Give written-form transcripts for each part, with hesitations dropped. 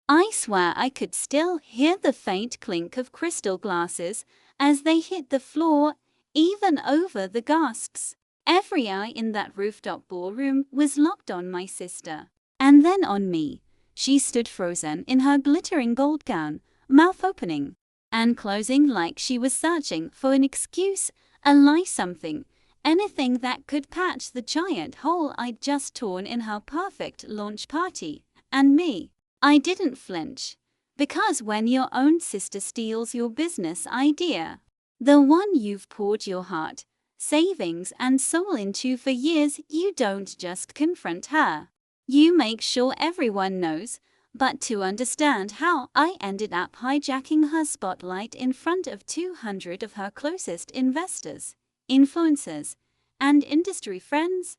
I swear I could still hear the faint clink of crystal glasses as they hit the floor, even over the gasps. Every eye in that rooftop ballroom was locked on my sister. And then on me. She stood frozen in her glittering gold gown, mouth opening and closing like she was searching for an excuse, a lie, something, anything that could patch the giant hole I'd just torn in her perfect launch party. And me. I didn't flinch. Because when your own sister steals your business idea, the one you've poured your heart, savings and soul into for years, you don't just confront her. You make sure everyone knows. But to understand how I ended up hijacking her spotlight in front of 200 of her closest investors, influencers, and industry friends,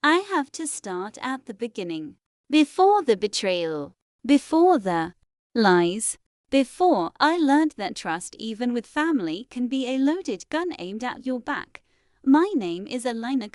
I have to start at the beginning. Before the betrayal. Before the lies. Before I learned that trust, even with family, can be a loaded gun aimed at your back. My name is Alina,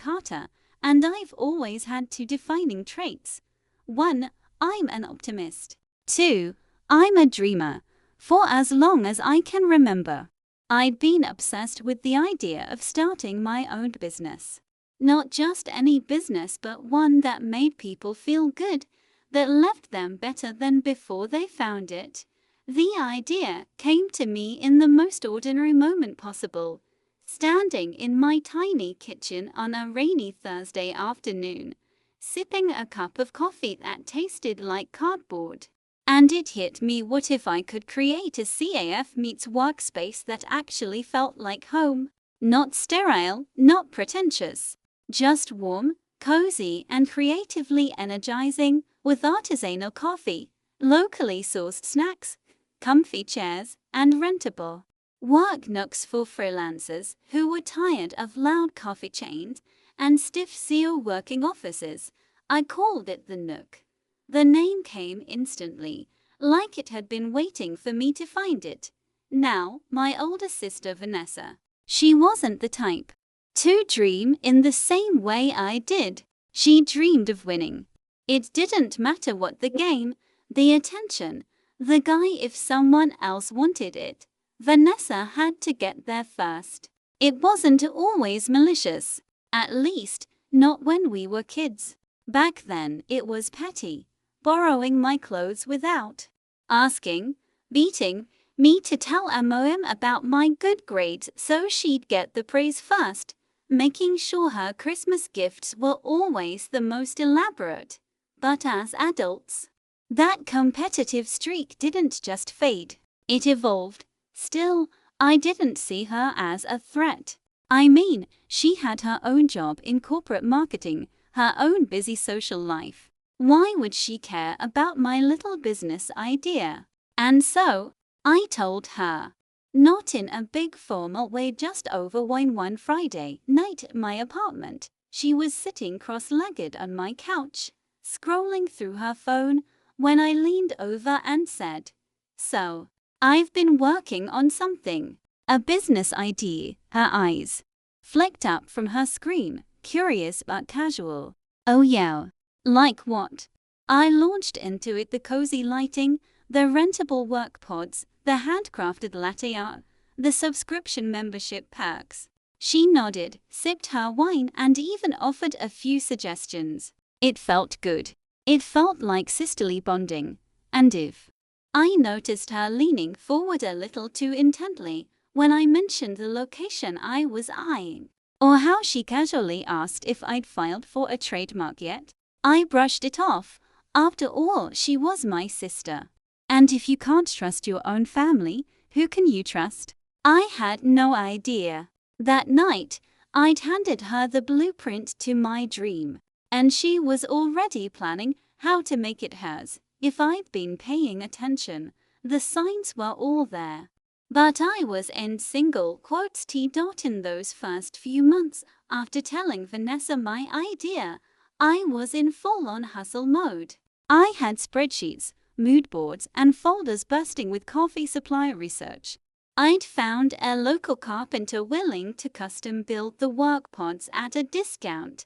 and I've always had two defining traits. 1. I'm an optimist. 2. I'm a dreamer. For as long as I can remember, I'd been obsessed with the idea of starting my own business. Not just any business, but one that made people feel good, that left them better than before they found it. The idea came to me in the most ordinary moment possible, standing in my tiny kitchen on a rainy Thursday afternoon, sipping a cup of coffee that tasted like cardboard. And it hit me, what if I could create a CAF meets workspace that actually felt like home? Not sterile, not pretentious, just warm, cozy, and creatively energizing, with artisanal coffee, locally sourced snacks, comfy chairs, and rentable work nooks for freelancers who were tired of loud coffee chains and stiff CEO working offices. I called it the Nook. The name came instantly, like it had been waiting for me to find it. Now, my older sister Vanessa, she wasn't the type to dream in the same way I did. She dreamed of winning. It didn't matter what the game, the attention, the guy. If someone else wanted it, Vanessa had to get there first. It wasn't always malicious, at least not when we were kids. Back then it was petty, borrowing my clothes without asking, beating me to tell MOM about my good grades so she'd get the praise first, making sure her Christmas gifts were always the most elaborate. But as adults, that competitive streak didn't just fade, it evolved. Still, I didn't see her as a threat. I mean, she had her own job in corporate marketing, her own busy social life. Why would she care about my little business idea? And so, I told her. Not in a big formal way, just over wine one Friday night at my apartment. She was sitting cross-legged on my couch, scrolling through her phone, when I leaned over and said, "So, I've been working on something. A business idea." Her eyes flicked up from her screen, curious but casual. "Oh yeah? Like what?" I launched into it. The cozy lighting, the rentable work pods, the handcrafted latte art, the subscription membership perks. She nodded, sipped her wine, and even offered a few suggestions. It felt good. It felt like sisterly bonding. And if I noticed her leaning forward a little too intently when I mentioned the location I was eyeing, or how she casually asked if I'd filed for a trademark yet, I brushed it off. After all, she was my sister. And if you can't trust your own family, who can you trust? I had no idea. That night, I'd handed her the blueprint to my dream, and she was already planning how to make it hers. If I'd been paying attention, the signs were all there. But I was in single quotes T. in those first few months after telling Vanessa my idea. I was in full-on hustle mode. I had spreadsheets, mood boards, and folders bursting with coffee supply research. I'd found a local carpenter willing to custom build the work pods at a discount.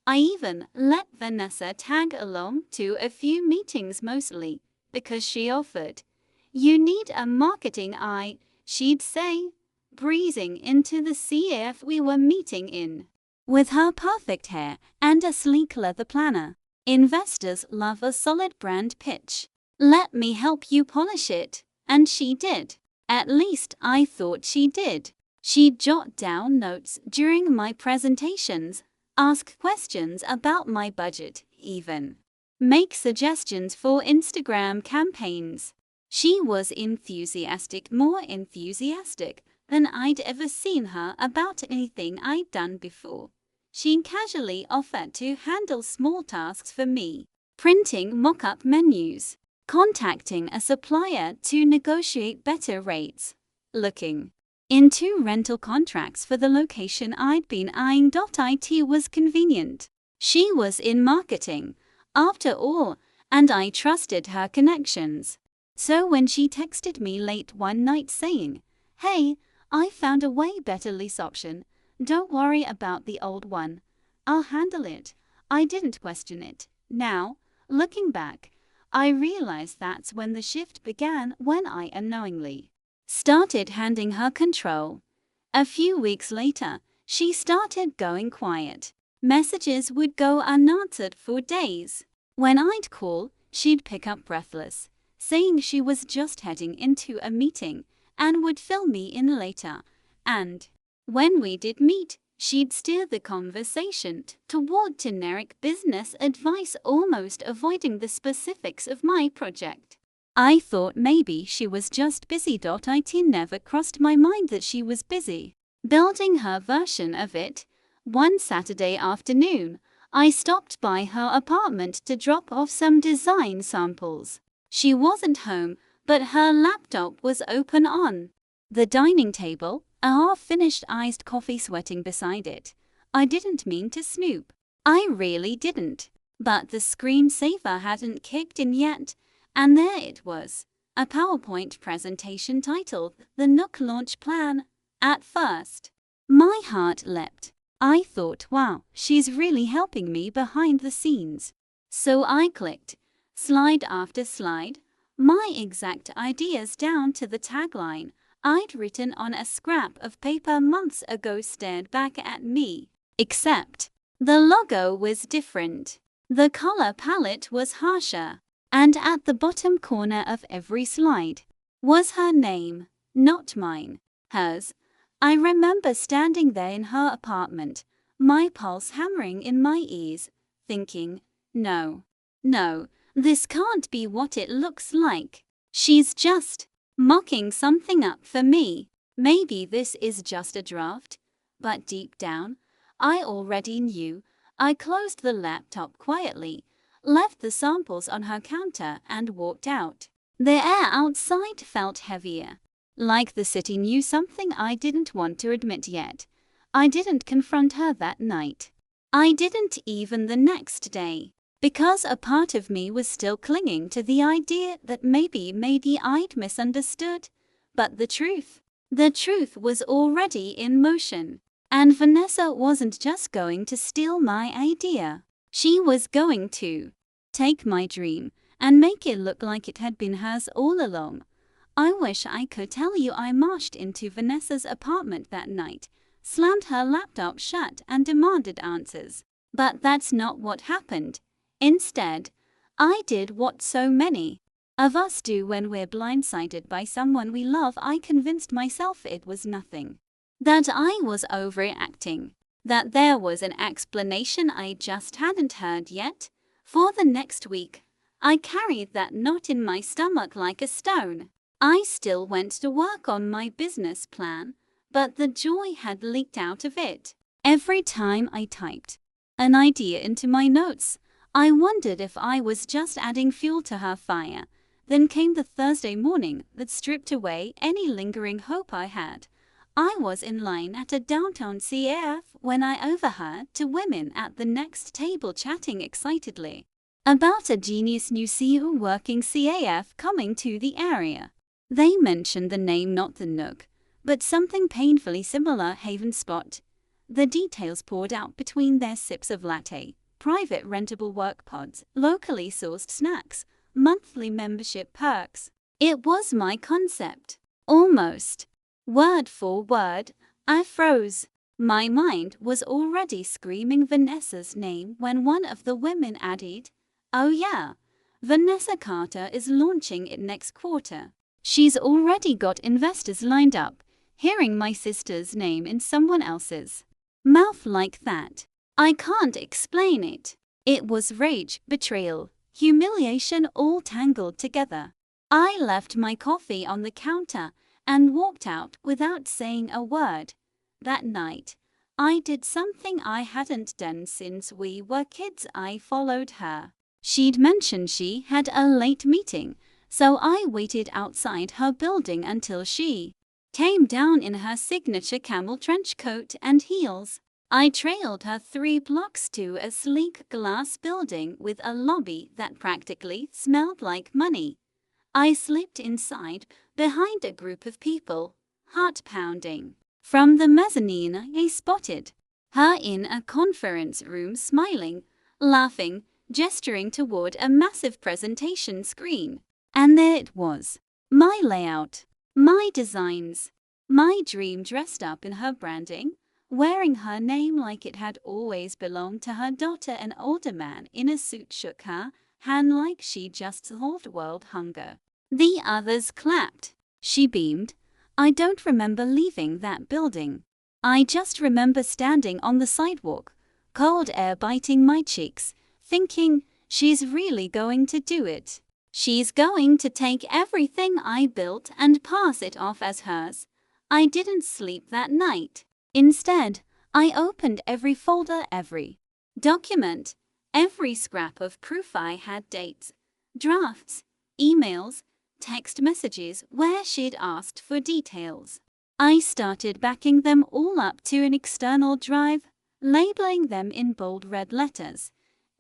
I even let Vanessa tag along to a few meetings, mostly because she offered. "You need a marketing eye," she'd say, breezing into the CAF we were meeting in. With her perfect hair and a sleek leather planner, investors love a solid brand pitch. "Let me help you polish it." And she did. At least I thought she did. She'd jot down notes during my presentations, ask questions about my budget, even make suggestions for Instagram campaigns. She was enthusiastic, more enthusiastic than I'd ever seen her about anything I'd done before. She casually offered to handle small tasks for me, printing mock-up menus, contacting a supplier to negotiate better rates, looking into rental contracts for the location I'd been eyeing. It was convenient. She was in marketing, after all, and I trusted her connections. So when she texted me late one night saying, "Hey, I found a way better lease option. Don't worry about the old one. I'll handle it," I didn't question it. Now, looking back, I realized that's when the shift began, when I unknowingly started handing her control. A few weeks later, she started going quiet. Messages would go unanswered for days. When I'd call, she'd pick up breathless, saying she was just heading into a meeting and would fill me in later. And when we did meet, she'd steer the conversation toward generic business advice, almost avoiding the specifics of my project. I thought maybe she was just busy. It never crossed my mind that she was busy building her version of it. One Saturday afternoon, I stopped by her apartment to drop off some design samples. She wasn't home, but her laptop was open on the dining table, a half-finished iced coffee sweating beside it. I didn't mean to snoop. I really didn't. But the screensaver hadn't kicked in yet, and there it was, a PowerPoint presentation titled "The Nook Launch Plan." At first, my heart leapt. I thought, wow, she's really helping me behind the scenes. So I clicked, slide after slide, my exact ideas down to the tagline I'd written on a scrap of paper months ago stared back at me. Except, the logo was different. The color palette was harsher. And at the bottom corner of every slide was her name, not mine, hers. I remember standing there in her apartment, my pulse hammering in my ears, thinking, no, this can't be what it looks like. She's just mocking something up for me. Maybe this is just a draft. But deep down, I already knew. I closed the laptop quietly, left the samples on her counter, and walked out. The air outside felt heavier, like the city knew something I didn't want to admit yet. I didn't confront her that night. I didn't even the next day, because a part of me was still clinging to the idea that maybe I'd misunderstood. But the truth was already in motion. And Vanessa wasn't just going to steal my idea. She was going to take my dream and make it look like it had been hers all along. I wish I could tell you I marched into Vanessa's apartment that night, slammed her laptop shut, and demanded answers. But that's not what happened. Instead, I did what so many of us do when we're blindsided by someone we love. I convinced myself it was nothing, that I was overreacting, that there was an explanation I just hadn't heard yet. For the next week, I carried that knot in my stomach like a stone. I still went to work on my business plan, but the joy had leaked out of it. Every time I typed an idea into my notes, I wondered if I was just adding fuel to her fire. Then came the Thursday morning that stripped away any lingering hope I had. I was in line at a downtown CAF when I overheard two women at the next table chatting excitedly about a genius new CEO working CAF coming to the area. They mentioned the name, not the Nook, but something painfully similar, Haven Spot. The details poured out between their sips of latte, private rentable work pods, locally sourced snacks, monthly membership perks. It was my concept. Almost. Word for word, I froze. My mind was already screaming Vanessa's name when one of the women added, "Oh yeah, Vanessa Carter is launching it next quarter. She's already got investors lined up." Hearing my sister's name in someone else's mouth like that, I can't explain it. It was rage, betrayal, humiliation all tangled together. I left my coffee on the counter and walked out without saying a word. That night, I did something I hadn't done since we were kids. I followed her. She'd mentioned she had a late meeting, so I waited outside her building until she came down in her signature camel trench coat and heels. I trailed her 3 blocks to a sleek glass building with a lobby that practically smelled like money. I slipped inside, behind a group of people, heart pounding. From the mezzanine, I spotted her in a conference room smiling, laughing, gesturing toward a massive presentation screen. And there it was. My layout, my designs, my dream dressed up in her branding, wearing her name like it had always belonged to her daughter. An older man in a suit shook her hand like she just solved world hunger. The others clapped. She beamed. I don't remember leaving that building. I just remember standing on the sidewalk, cold air biting my cheeks, thinking, she's really going to do it. She's going to take everything I built and pass it off as hers. I didn't sleep that night. Instead, I opened every folder, every document, every scrap of proof. I had dates, drafts, emails, text messages where she'd asked for details. I started backing them all up to an external drive, labeling them in bold red letters.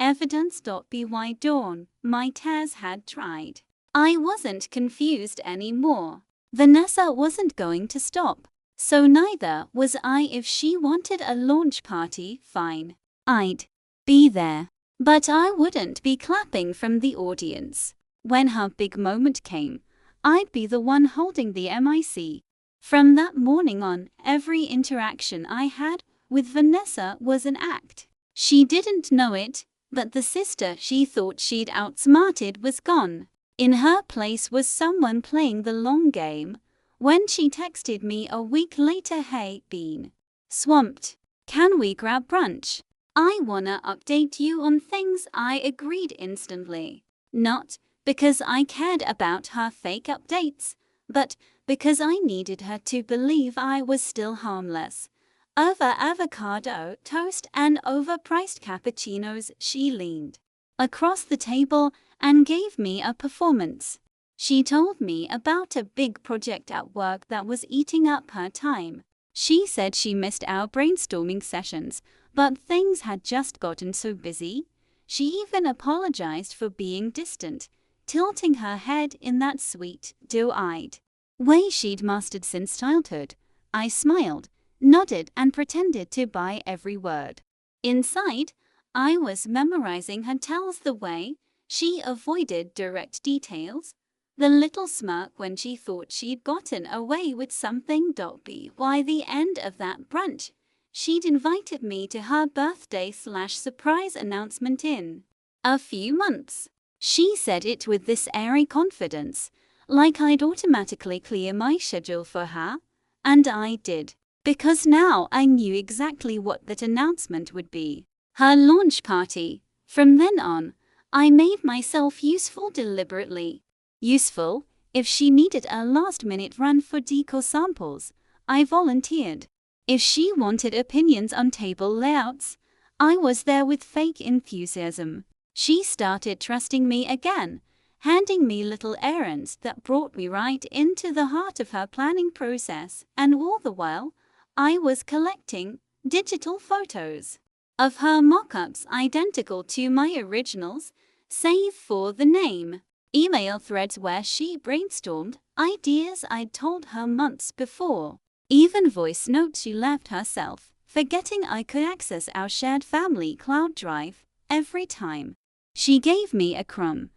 Evidence.by dawn. My tears had dried. I wasn't confused anymore. Vanessa wasn't going to stop, so neither was I. If she wanted a launch party, fine. I'd be there. But I wouldn't be clapping from the audience. When her big moment came, I'd be the one holding the mic. From that morning on, every interaction I had with Vanessa was an act. She didn't know it, but the sister she thought she'd outsmarted was gone. In her place was someone playing the long game. When she texted me a week later, "Hey, been swamped. Can we grab brunch? I wanna update you on things," I agreed instantly. Not because I cared about her fake updates, but because I needed her to believe I was still harmless. Over avocado toast and overpriced cappuccinos, she leaned across the table and gave me a performance. She told me about a big project at work that was eating up her time. She said she missed our brainstorming sessions, but things had just gotten so busy. She even apologized for being distant, tilting her head in that sweet, doe-eyed way she'd mastered since childhood. I smiled, nodded, and pretended to buy every word. Inside, I was memorizing her tells, the way she avoided direct details, the little smirk when she thought she'd gotten away with something. By the end of that brunch, she'd invited me to her birthday/surprise announcement in a few months. She said it with this airy confidence, like I'd automatically clear my schedule for her, and I did, because now I knew exactly what that announcement would be. Her launch party. From then on, I made myself useful deliberately. Useful. If she needed a last-minute run for decor samples, I volunteered. If she wanted opinions on table layouts, I was there with fake enthusiasm. She started trusting me again, handing me little errands that brought me right into the heart of her planning process, and all the while, I was collecting digital photos of her mock-ups identical to my originals, save for the name. Email threads where she brainstormed ideas I'd told her months before. Even voice notes she left herself, forgetting I could access our shared family cloud drive every time she gave me a crumb.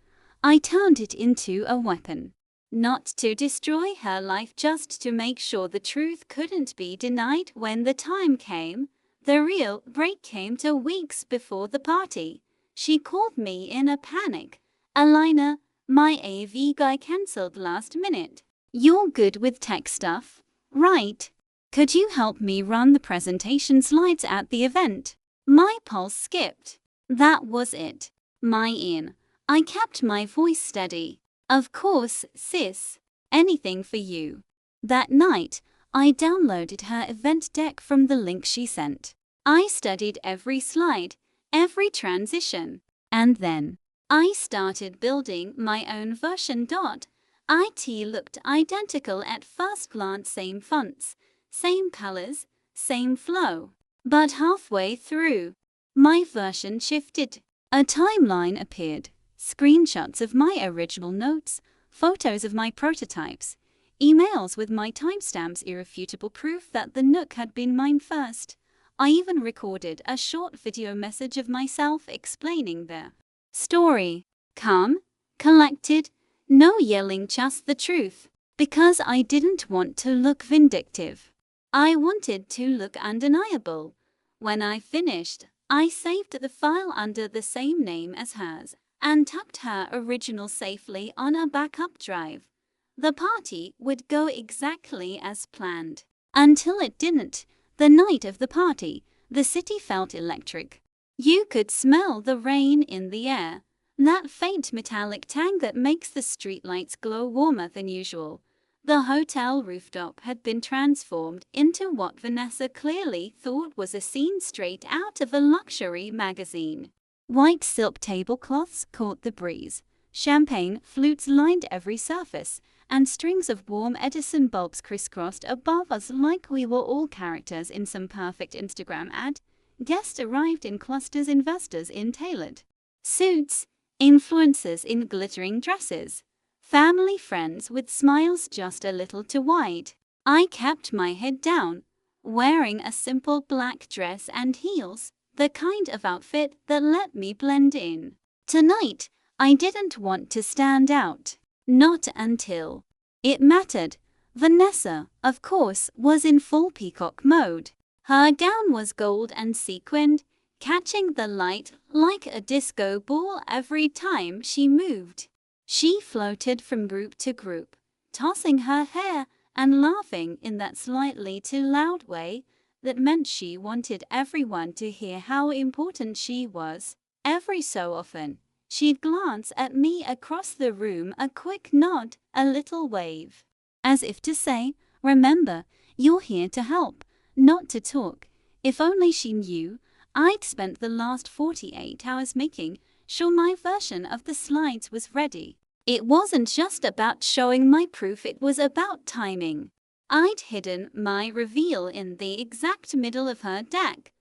I turned it into a weapon. Not to destroy her life, just to make sure the truth couldn't be denied when the time came. The real break came 2 weeks before the party. She called me in a panic. "Alina, my AV guy cancelled last minute. You're good with tech stuff, right? Could you help me run the presentation slides at the event?" My pulse skipped. That was it. I kept my voice steady. "Of course, sis. Anything for you." That night, I downloaded her event deck from the link she sent. I studied every slide, every transition, and then I started building my own version. It looked identical at first glance, same fonts, same colors, same flow. But halfway through, my version shifted. A timeline appeared, screenshots of my original notes, photos of my prototypes, emails with my timestamps, irrefutable proof that the Nook had been mine first. I even recorded a short video message of myself explaining the story. Calm, collected, no yelling, just the truth. Because I didn't want to look vindictive. I wanted to look undeniable. When I finished, I saved the file under the same name as hers and tucked her original safely on a backup drive. The party would go exactly as planned. Until it didn't. The night of the party, the city felt electric. You could smell the rain in the air, that faint metallic tang that makes the streetlights glow warmer than usual. The hotel rooftop had been transformed into what Vanessa clearly thought was a scene straight out of a luxury magazine. White silk tablecloths caught the breeze, champagne flutes lined every surface, and strings of warm Edison bulbs crisscrossed above us like we were all characters in some perfect Instagram ad. Guests arrived in clusters, investors in tailored suits, influencers in glittering dresses, family friends with smiles just a little too wide. I kept my head down, wearing a simple black dress and heels, the kind of outfit that let me blend in. Tonight, I didn't want to stand out. Not until it mattered. Vanessa, of course, was in full peacock mode. Her gown was gold and sequined, catching the light like a disco ball every time she moved. She floated from group to group, tossing her hair and laughing in that slightly too loud way that meant she wanted everyone to hear how important she was. Every so often, she'd glance at me across the room, a quick nod, a little wave, as if to say, "Remember, you're here to help, not to talk." If only she knew, I'd spent the last 48 hours making sure my version of the slides was ready. It wasn't just about showing my proof, it was about timing. I'd hidden my reveal in the exact middle of her deck,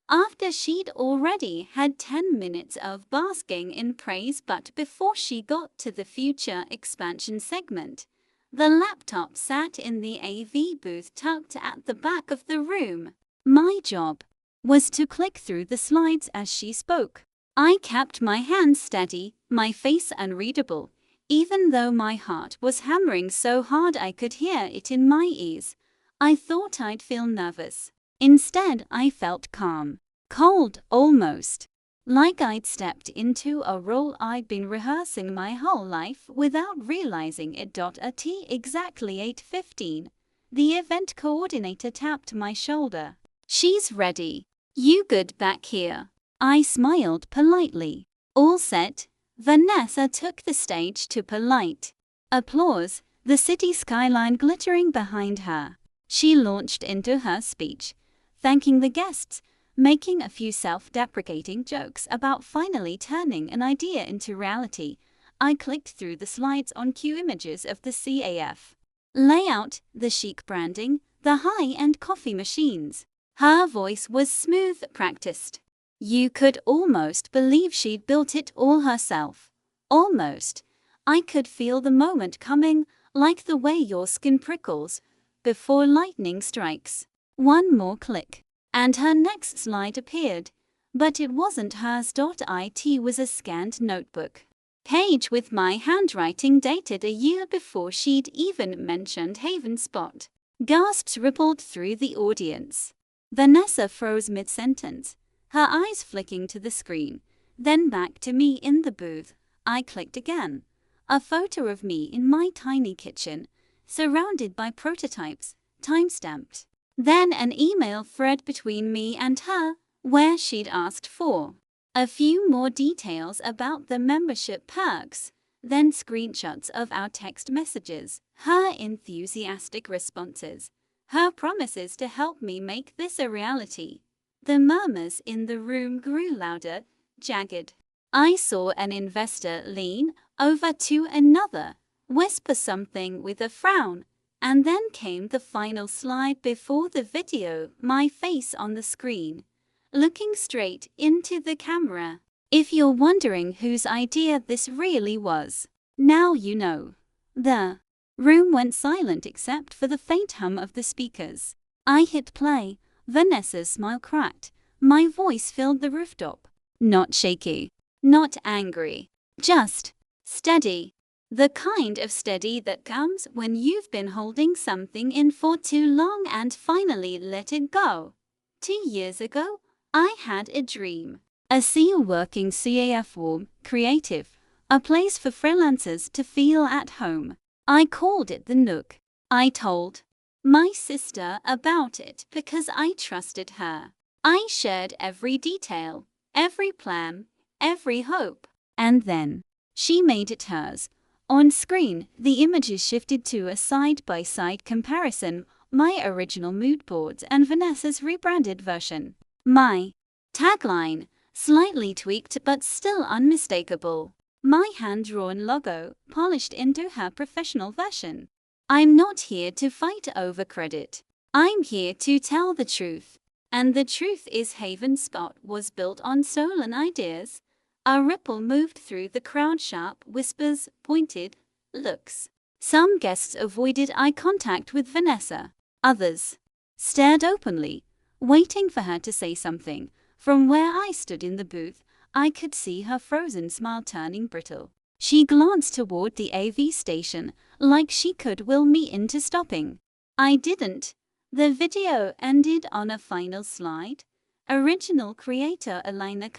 after she'd already had 10 minutes of basking in praise. But before she got to the future expansion segment, the laptop sat in the AV booth tucked at the back of the room. My job was to click through the slides as she spoke. I kept my hands steady, my face unreadable, even though my heart was hammering so hard I could hear it in my ears. I thought I'd feel nervous. Instead, I felt calm, cold almost, like I'd stepped into a role I'd been rehearsing my whole life without realizing it. At exactly 8:15, the event coordinator tapped my shoulder. "She's ready. You good back here?" I smiled politely. All set. Vanessa took the stage to polite applause, the city skyline glittering behind her. She launched into her speech, thanking the guests, making a few self-deprecating jokes about finally turning an idea into reality. I clicked through the slides on cue, images of the CAF layout, the chic branding, the high-end coffee machines. Her voice was smooth, practiced. You could almost believe she'd built it all herself. Almost. I could feel the moment coming, like the way your skin prickles before lightning strikes. One more click, and her next slide appeared. But it wasn't hers. It was a scanned notebook. page with my handwriting dated a year before she'd even mentioned Haven Spot. Gasps rippled through the audience. Vanessa froze mid-sentence, her eyes flicking to the screen, then back to me in the booth. I clicked again. A photo of me in my tiny kitchen, surrounded by prototypes, time-stamped. Then an email thread between me and her, where she'd asked for a few more details about the membership perks, then screenshots of our text messages, her enthusiastic responses, her promises to help me make this a reality. The murmurs in the room grew louder, jagged. I saw an investor lean over to another, whisper something with a frown, and then came the final slide before the video, my face on the screen, looking straight into the camera. If you're wondering whose idea this really was, now you know. The room went silent except for the faint hum of the speakers. I hit play. Vanessa's smile cracked. My voice filled the rooftop. Not shaky, not angry, just steady. The kind of steady that comes when you've been holding something in for too long and finally let it go. 2 years ago, I had a dream. A working CAF warm, creative, a place for freelancers to feel at home. I called it the Nook. I told my sister about it because I trusted her. I shared every detail, every plan, every hope. And then she made it hers. On screen, the images shifted to a side-by-side comparison, my original mood boards and Vanessa's rebranded version. My tagline, slightly tweaked but still unmistakable. My hand-drawn logo, polished into her professional version. I'm not here to fight over credit. I'm here to tell the truth. And the truth is Haven Spot was built on stolen ideas. A ripple moved through the crowd, sharp whispers, pointed looks. Some guests avoided eye contact with Vanessa. Others stared openly, waiting for her to say something. From where I stood in the booth, I could see her frozen smile turning brittle. She glanced toward the AV station, like she could will me into stopping. I didn't. The video ended on a final slide. Original creator Alina.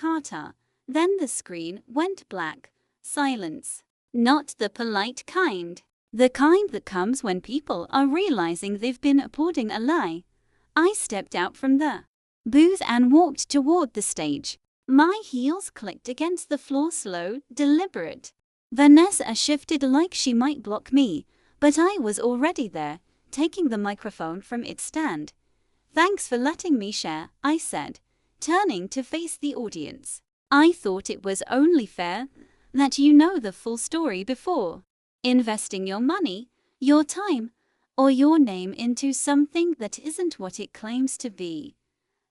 Then the screen went black. Silence. Not the polite kind. The kind that comes when people are realizing they've been applauding a lie. I stepped out from the booth and walked toward the stage. My heels clicked against the floor, slow, deliberate. Vanessa shifted like she might block me, but I was already there, taking the microphone from its stand. Thanks for letting me share, I said, turning to face the audience. I thought it was only fair that you know the full story before investing your money, your time, or your name into something that isn't what it claims to be.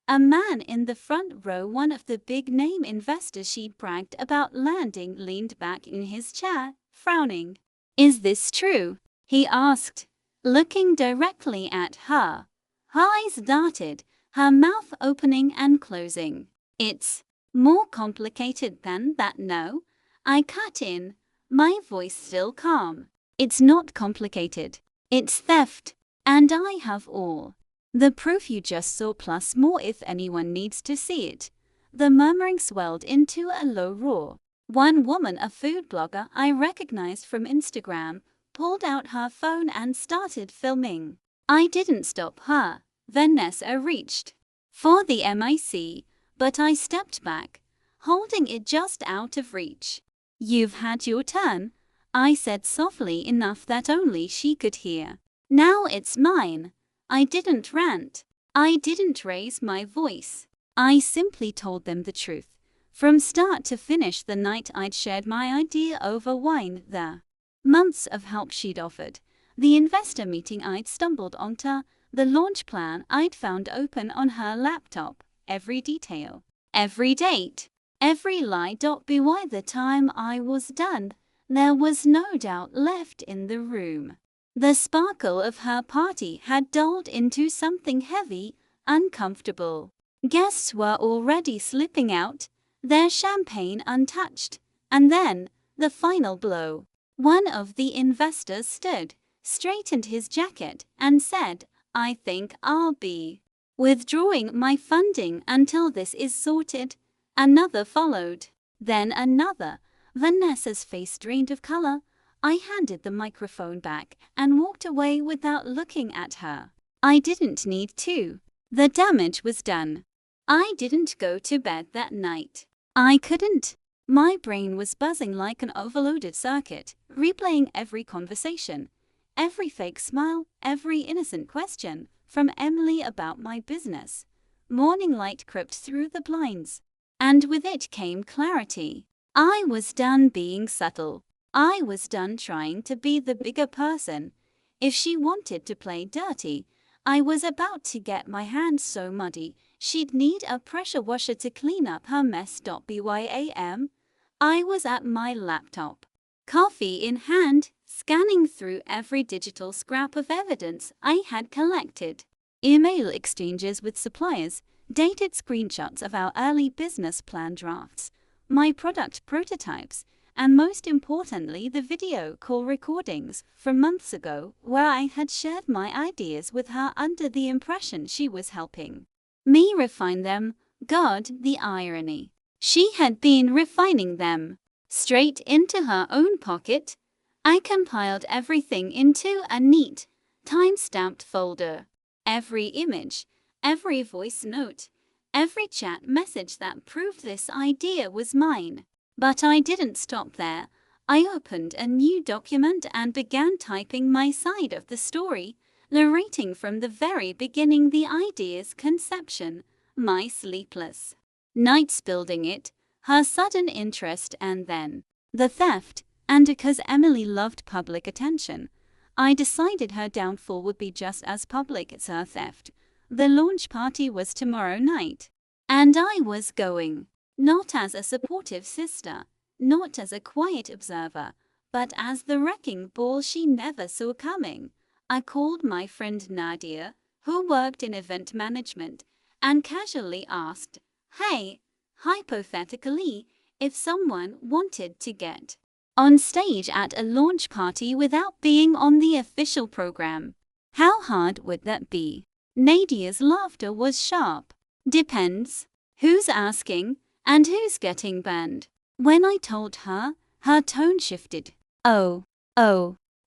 A man in the front row, one of the big-name investors she'd bragged about landing, leaned back in his chair, frowning. Is this true? He asked, looking directly at her. Her eyes darted, her mouth opening and closing. It's more complicated than that, no? I cut in, my voice still calm. It's not complicated. It's theft. And I have all the proof you just saw, plus more if anyone needs to see it. The murmuring swelled into a low roar. One woman, a food blogger I recognized from Instagram, pulled out her phone and started filming. I didn't stop her. Vanessa reached for the mic, but I stepped back, holding it just out of reach. You've had your turn, I said softly enough that only she could hear. Now it's mine. I didn't rant. I didn't raise my voice. I simply told them the truth. From start to finish, the night I'd shared my idea over wine, the months of help she'd offered, the investor meeting I'd stumbled onto, the launch plan I'd found open on her laptop, every detail, every date, every lie. By the time I was done, there was no doubt left in the room. The sparkle of her party had dulled into something heavy, uncomfortable. Guests were already slipping out, their champagne untouched, and then the final blow. One of the investors stood, straightened his jacket, and said, "I think I'll be withdrawing my funding until this is sorted." Another followed. Then another. Vanessa's face drained of color. I handed the microphone back and walked away without looking at her. I didn't need to. The damage was done. I didn't go to bed that night. I couldn't. My brain was buzzing like an overloaded circuit, replaying every conversation, every fake smile, every innocent question from Emily about my business. Morning light crept through the blinds, and with it came clarity. I was done being subtle. I was done trying to be the bigger person. If she wanted to play dirty, I was about to get my hands so muddy she'd need a pressure washer to clean up her mess. Bam. I was at my laptop, coffee in hand, scanning through every digital scrap of evidence I had collected. Email exchanges with suppliers, dated screenshots of our early business plan drafts, my product prototypes, and most importantly the video call recordings from months ago where I had shared my ideas with her under the impression she was helping me refine them. God, the irony. She had been refining them straight into her own pocket. I compiled everything into a neat, time-stamped folder. Every image, every voice note, every chat message that proved this idea was mine. But I didn't stop there. I opened a new document and began typing my side of the story, narrating from the very beginning the idea's conception, my sleepless nights building it, her sudden interest, and then the theft. And because Emily loved public attention, I decided her downfall would be just as public as her theft. The launch party was tomorrow night, and I was going. Not as a supportive sister, not as a quiet observer, but as the wrecking ball she never saw coming. I called my friend Nadia, who worked in event management, and casually asked, "Hey, hypothetically, if someone wanted to get on stage at a launch party without being on the official program, how hard would that be?" Nadia's laughter was sharp. "Depends. Who's asking? And who's getting banned?" When I told her, her tone shifted. Oh,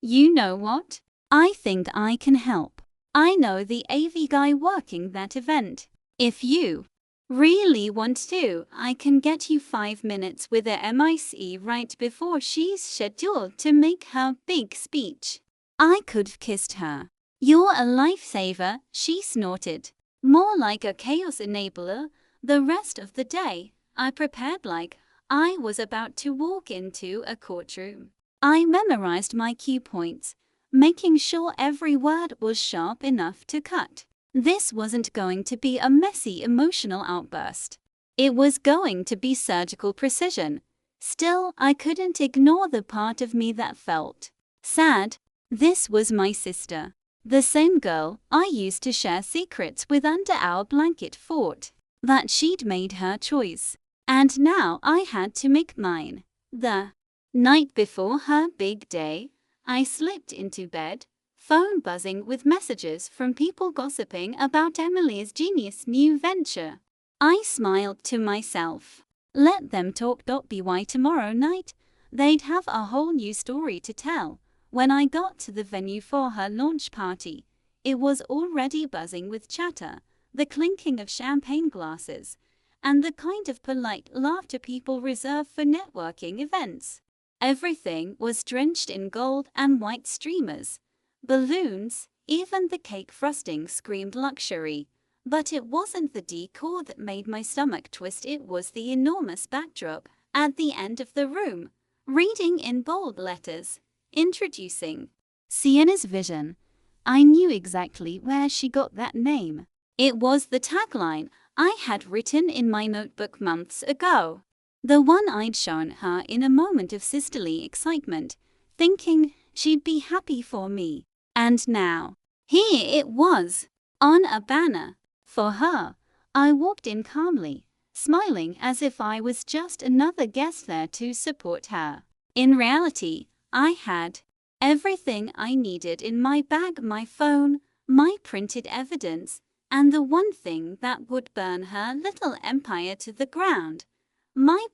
you know what? I think I can help. I know the AV guy working that event. If you really want to, I can get you 5 minutes with the MIC right before she's scheduled to make her big speech. I could've kissed her. "You're a lifesaver," she snorted. "More like a chaos enabler." The rest of the day, I prepared like I was about to walk into a courtroom. I memorized my key points, making sure every word was sharp enough to cut. This wasn't going to be a messy emotional outburst. It was going to be surgical precision. Still, I couldn't ignore the part of me that felt sad. This was my sister, the same girl I used to share secrets with under our blanket fort. That she'd made her choice, and now I had to make mine. The night before her big day, I slipped into bed, phone buzzing with messages from people gossiping about Emily's genius new venture. I smiled to myself. Let them talk. By tomorrow night, they'd have a whole new story to tell. When I got to the venue for her launch party, it was already buzzing with chatter, the clinking of champagne glasses, and the kind of polite laughter people reserve for networking events. Everything was drenched in gold and white streamers, balloons, even the cake frosting screamed luxury. But it wasn't the decor that made my stomach twist, it was the enormous backdrop at the end of the room, reading in bold letters, "Introducing Sienna's Vision." I knew exactly where she got that name. It was the tagline I had written in my notebook months ago. The one I'd shown her in a moment of sisterly excitement, thinking she'd be happy for me. And now, here it was, on a banner, for her. I walked in calmly, smiling as if I was just another guest there to support her. In reality, I had everything I needed in my bag: my phone, my printed evidence, and the one thing that would burn her little empire to the ground: my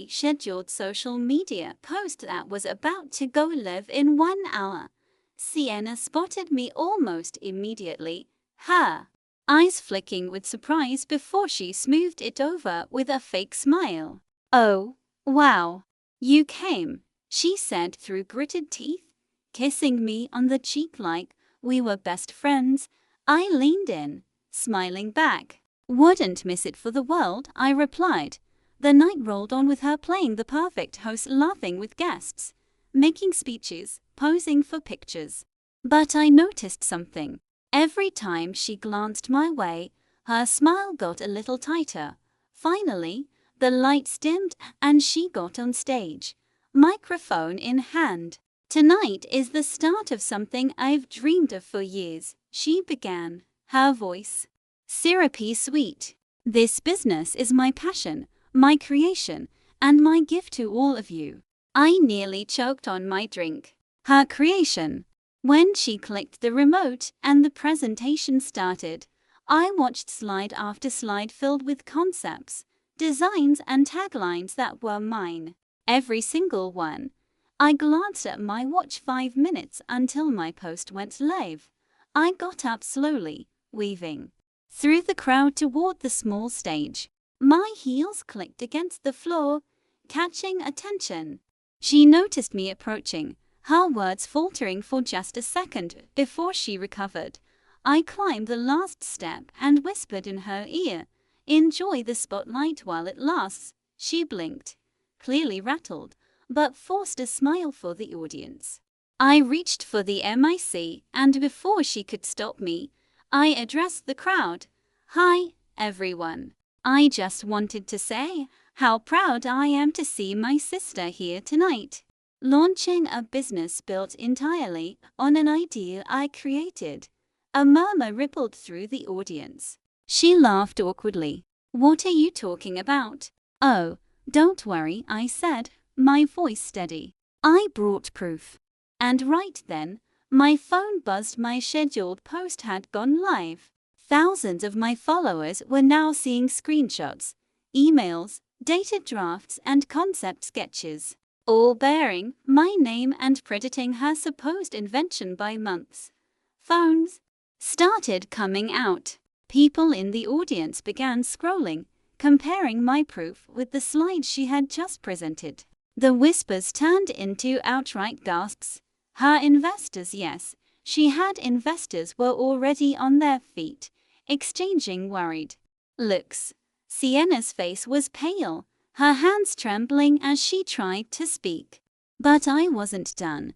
scheduled social media post that was about to go live in 1 hour. Sienna spotted me almost immediately, her eyes flicking with surprise before she smoothed it over with a fake smile. "Oh, wow. You came," she said through gritted teeth, kissing me on the cheek like we were best friends. I leaned in, smiling back. "Wouldn't miss it for the world," I replied. The night rolled on with her playing the perfect host, laughing with guests, making speeches, posing for pictures. But I noticed something. Every time she glanced my way, her smile got a little tighter. Finally, the lights dimmed and she got on stage, microphone in hand. "Tonight is the start of something I've dreamed of for years," she began, her voice syrupy sweet. "This business is my passion, my creation, and my gift to all of you." I nearly choked on my drink. Her creation. When she clicked the remote and the presentation started, I watched slide after slide filled with concepts, designs, and taglines that were mine. Every single one. I glanced at my watch: 5 minutes until my post went live. I got up slowly, weaving through the crowd toward the small stage. My heels clicked against the floor, catching attention. She noticed me approaching, her words faltering for just a second before she recovered. I climbed the last step and whispered in her ear, "Enjoy the spotlight while it lasts." She blinked, clearly rattled, but forced a smile for the audience. I reached for the mic, and before she could stop me, I addressed the crowd. "Hi, everyone. I just wanted to say how proud I am to see my sister here tonight, launching a business built entirely on an idea I created." A murmur rippled through the audience. She laughed awkwardly. "What are you talking about?" "Oh, don't worry," I said, my voice steady. "I brought proof." And right then, my phone buzzed. My scheduled post had gone live. Thousands of my followers were now seeing screenshots, emails, dated drafts, and concept sketches, all bearing my name and predating her supposed invention by months. Phones started coming out. People in the audience began scrolling, comparing my proof with the slides she had just presented. The whispers turned into outright gasps. Her investors, yes, she had investors, were already on their feet, exchanging worried looks. Sienna's face was pale, her hands trembling as she tried to speak. But I wasn't done.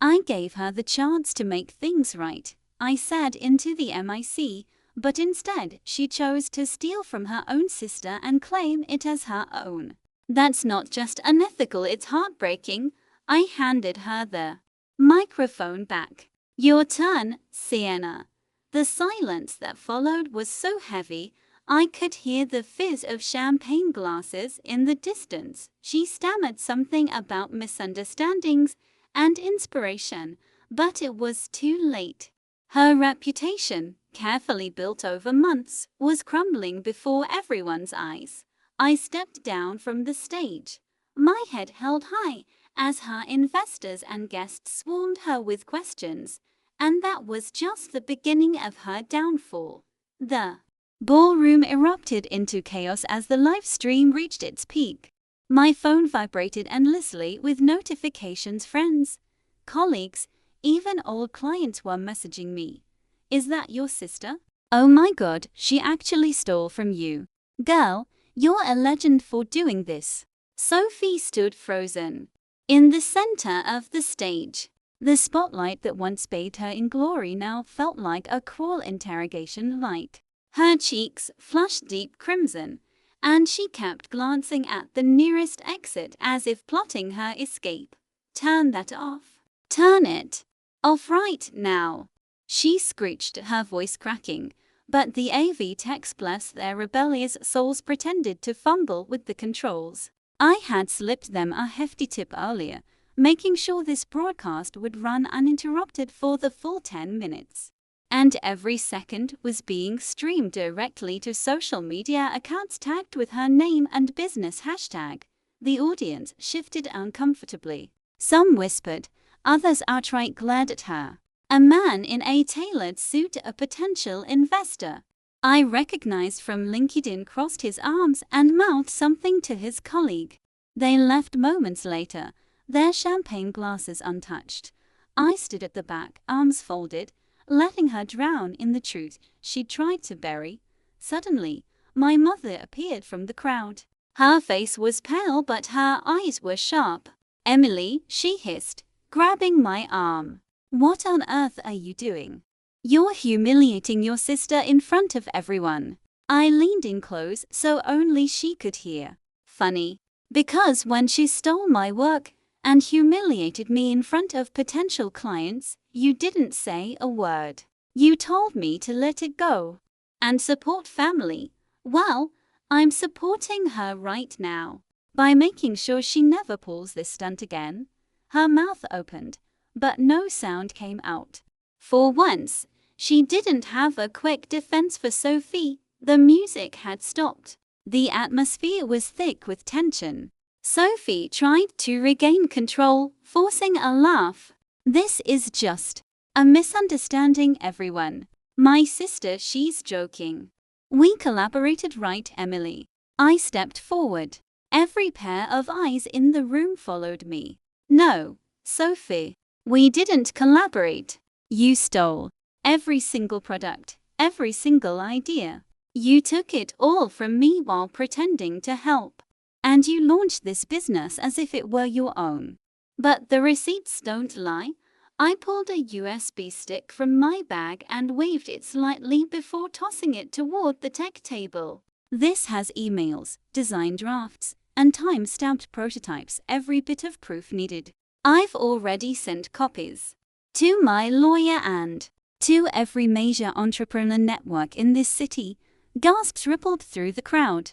I gave her the chance to make things right. I said into the mic, but instead she chose to steal from her own sister and claim it as her own. "That's not just unethical, it's heartbreaking." I handed her the microphone back. "Your turn, Sienna." The silence that followed was so heavy, I could hear the fizz of champagne glasses in the distance. She stammered something about misunderstandings and inspiration, but it was too late. Her reputation, carefully built over months, was crumbling before everyone's eyes. I stepped down from the stage, my head held high, as her investors and guests swarmed her with questions, and that was just the beginning of her downfall. The ballroom erupted into chaos as the live stream reached its peak. My phone vibrated endlessly with notifications. Friends, colleagues, even old clients were messaging me. "Is that your sister? Oh my God, she actually stole from you. Girl, you're a legend for doing this." Sophie stood frozen in the center of the stage. The spotlight that once bathed her in glory now felt like a cruel interrogation light. Her cheeks flushed deep crimson, and she kept glancing at the nearest exit as if plotting her escape. "Turn that off. Turn it off right now," she screeched, her voice cracking. But the AV techs, bless their rebellious souls, pretended to fumble with the controls. I had slipped them a hefty tip earlier, making sure this broadcast would run uninterrupted for the full 10 minutes. And every second was being streamed directly to social media accounts tagged with her name and business hashtag. The audience shifted uncomfortably. Some whispered, others outright glared at her. A man in a tailored suit, a potential investor I recognized from LinkedIn, crossed his arms and mouthed something to his colleague. They left moments later, their champagne glasses untouched. I stood at the back, arms folded, letting her drown in the truth she'd tried to bury. Suddenly, my mother appeared from the crowd. Her face was pale, but her eyes were sharp. "Emily," she hissed, grabbing my arm. "What on earth are you doing? You're humiliating your sister in front of everyone." I leaned in close so only she could hear. "Funny, because when she stole my work and humiliated me in front of potential clients, you didn't say a word. You told me to let it go and support family. Well, I'm supporting her right now by making sure she never pulls this stunt again." Her mouth opened, but no sound came out. For once, she didn't have a quick defense for Sophie. The music had stopped. The atmosphere was thick with tension. Sophie tried to regain control, forcing a laugh. "This is just a misunderstanding, everyone. My sister, she's joking. We collaborated, right, Emily?" I stepped forward. Every pair of eyes in the room followed me. "No, Sophie, we didn't collaborate. You stole every single product, every single idea. You took it all from me while pretending to help. And you launched this business as if it were your own. But the receipts don't lie." I pulled a USB stick from my bag and waved it slightly before tossing it toward the tech table. "This has emails, design drafts, and time-stamped prototypes, every bit of proof needed. I've already sent copies to my lawyer and to every major entrepreneur network in this city." Gasps rippled through the crowd.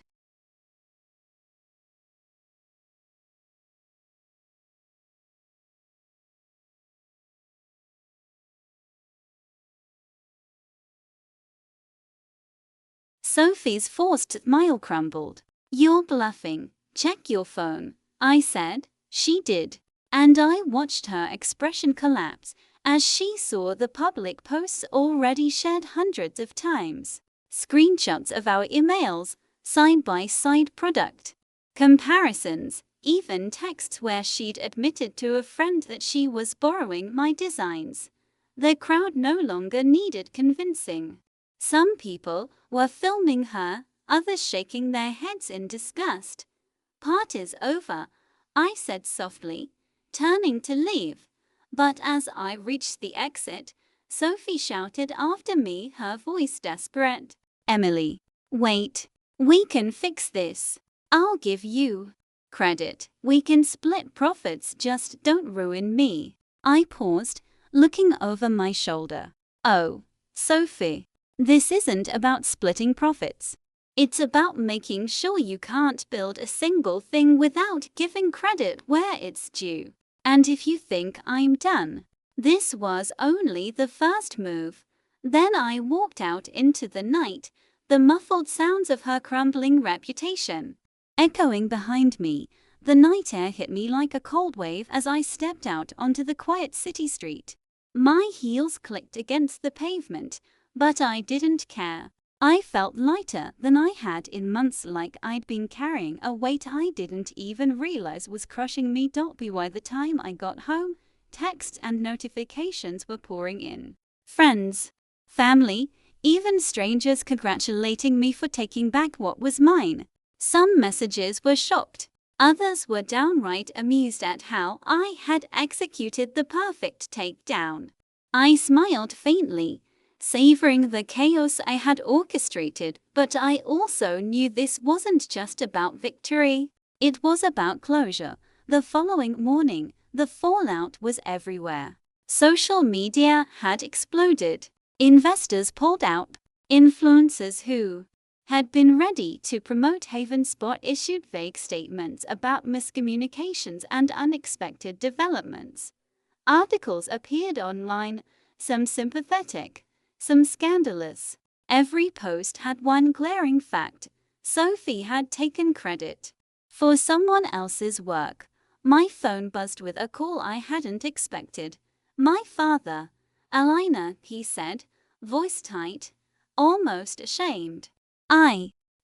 Sophie's forced smile crumbled. "You're bluffing. Check your phone," I said. She did, and I watched her expression collapse as she saw the public posts already shared hundreds of times. Screenshots of our emails, side-by-side product comparisons, even texts where she'd admitted to a friend that she was borrowing my designs. The crowd no longer needed convincing. Some people were filming her, others shaking their heads in disgust. "Party's over," I said softly, turning to leave. But as I reached the exit, Sophie shouted after me, her voice desperate. "Emily, wait. We can fix this. I'll give you credit. We can split profits, just don't ruin me." I paused, looking over my shoulder. "Oh, Sophie, this isn't about splitting profits. It's about making sure you can't build a single thing without giving credit where it's due. And if you think I'm done." This was only the first move. Then I walked out into the night, the muffled sounds of her crumbling reputation echoing behind me. The night air hit me like a cold wave as I stepped out onto the quiet city street. My heels clicked against the pavement, but I didn't care. I felt lighter than I had in months, like I'd been carrying a weight I didn't even realize was crushing me. By the time I got home, texts and notifications were pouring in. Friends, family, even strangers congratulating me for taking back what was mine. Some messages were shocked. Others were downright amused at how I had executed the perfect takedown. I smiled faintly, savoring the chaos I had orchestrated, but I also knew this wasn't just about victory. It was about closure. The following morning, the fallout was everywhere. Social media had exploded. Investors pulled out. Influencers who had been ready to promote Haven Spot issued vague statements about miscommunications and unexpected developments. Articles appeared online, some sympathetic, some scandalous. Every post had one glaring fact: Sophie had taken credit for someone else's work. My phone buzzed with a call I hadn't expected. My father. "Alina," he said, voice tight, almost ashamed.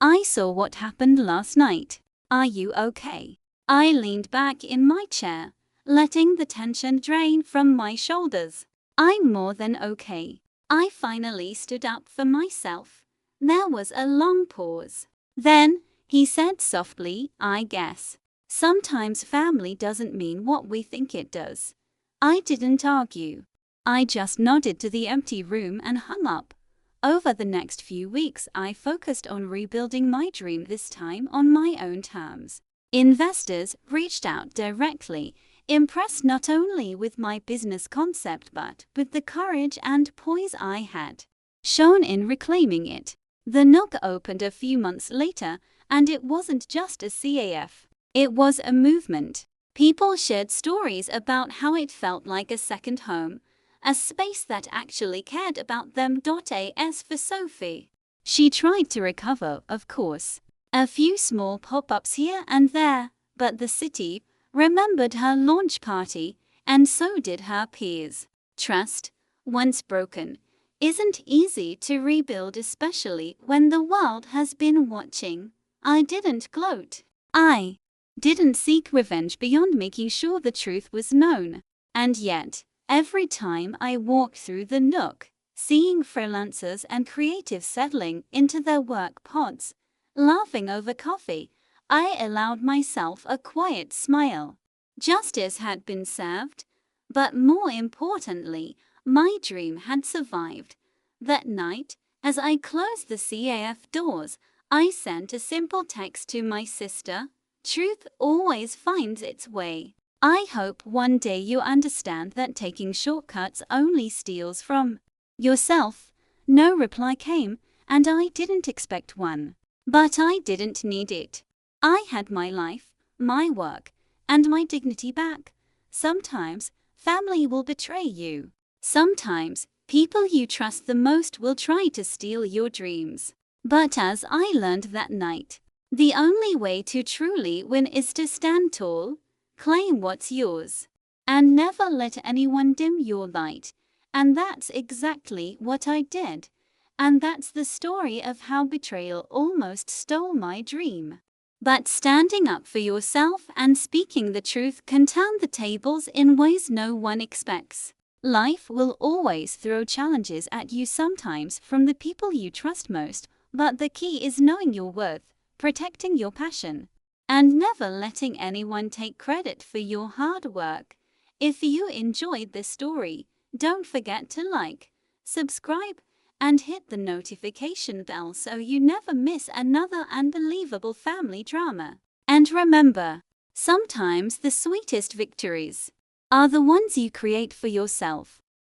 I saw what happened last night. Are you okay?" I leaned back in my chair, letting the tension drain from my shoulders. "I'm more than okay." I finally stood up for myself. There was a long pause. Then, he said softly, "I guess sometimes family doesn't mean what we think it does." I didn't argue. I just nodded to the empty room and hung up. Over the next few weeks, I focused on rebuilding my dream, this time on my own terms. Investors reached out directly, impressed not only with my business concept but with the courage and poise I had shown in reclaiming it. The Nook opened a few months later, and it wasn't just a CAF. It was a movement. People shared stories about how it felt like a second home, a space that actually cared about them. As for Sophie, she tried to recover, of course. A few small pop-ups here and there, but the city remembered her launch party, and so did her peers. Trust, once broken, isn't easy to rebuild, especially when the world has been watching. I didn't gloat. I didn't seek revenge beyond making sure the truth was known. And yet, every time I walked through the Nook, seeing freelancers and creatives settling into their work pods, laughing over coffee, I allowed myself a quiet smile. Justice had been served, but more importantly, my dream had survived. That night, as I closed the CAF doors, I sent a simple text to my sister: "Truth always finds its way. I hope one day you understand that taking shortcuts only steals from yourself." No reply came, and I didn't expect one. But I didn't need it. I had my life, my work, and my dignity back. Sometimes, family will betray you. Sometimes, people you trust the most will try to steal your dreams. But as I learned that night, the only way to truly win is to stand tall, claim what's yours, and never let anyone dim your light. And that's exactly what I did. And that's the story of how betrayal almost stole my dream. But standing up for yourself and speaking the truth can turn the tables in ways no one expects. Life will always throw challenges at you, sometimes from the people you trust most, but the key is knowing your worth, protecting your passion, and never letting anyone take credit for your hard work. If you enjoyed this story, don't forget to like, subscribe, and hit the notification bell so you never miss another unbelievable family drama. And remember, sometimes the sweetest victories are the ones you create for yourself.